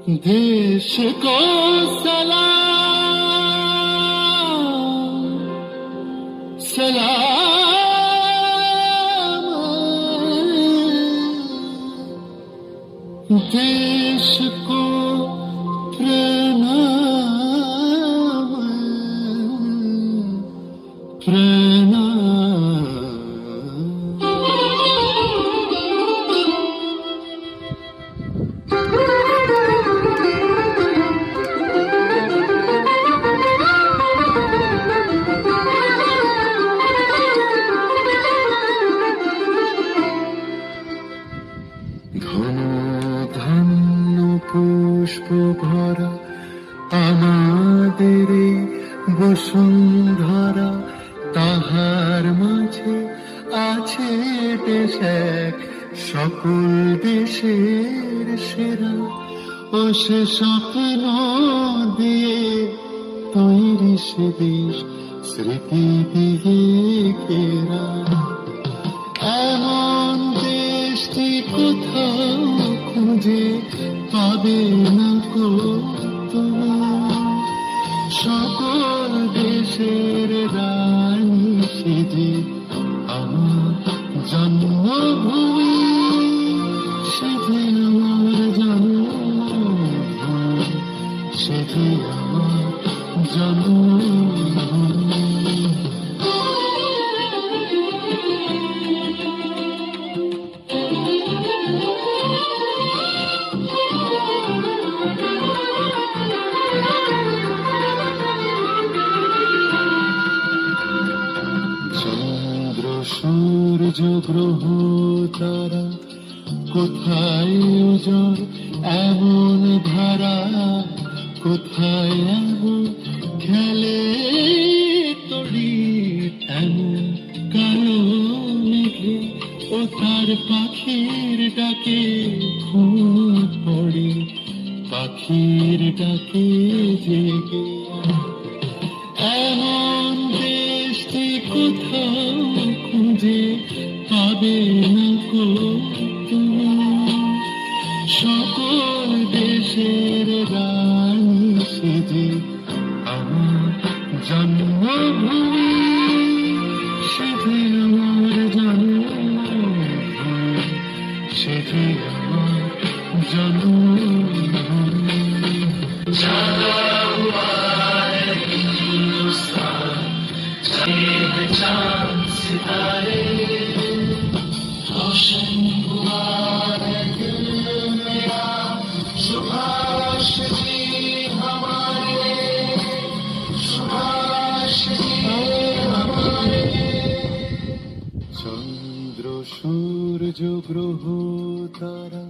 देश को सलाम सलाम, देश को प्रणाम प्रणाम। ঘন ধন্য পুষ্প ভরা আমাদের বসুন্ধরা, তাহার মাঝে আছে দেশ এক সকল দেশের সেরা। ও সে স্বপ্ন দিয়ে তৈরি সে দেশ স্মৃতি দিয়ে ঘেরা। এমন দেশটি কোথাও খুঁজে পাবে না কো তুমি, সকল দেশের রানী সেজে আমার জন্মভূমি, সেজে আমার জন্মভূমি, সেজে আমার জন্মভূমি। চন্দ্র সূর্য গ্রহ তারা কোথায় উজর এমন ধারা, কোথায় এমন খেলে তড়ি এমন কালো মেঘে। ও তার পাখির ডাকে ঘুম পড়ে, পাখির ডাকে জেগে। এমন দেশটি কোথাও খুঁজে পাবে না কো তুমি, সকল দেশের রানী সেজে আমার জন্মভূমি, সেজে আমার জন্মভূমি, সেজে আমার জন্মভূমি। चांद सितारे रोशन हुआ है दिल मेरा, सुभाष जी हमारे, सुभाष जी हमारे। चंद्र सूर्य ग्रह तारा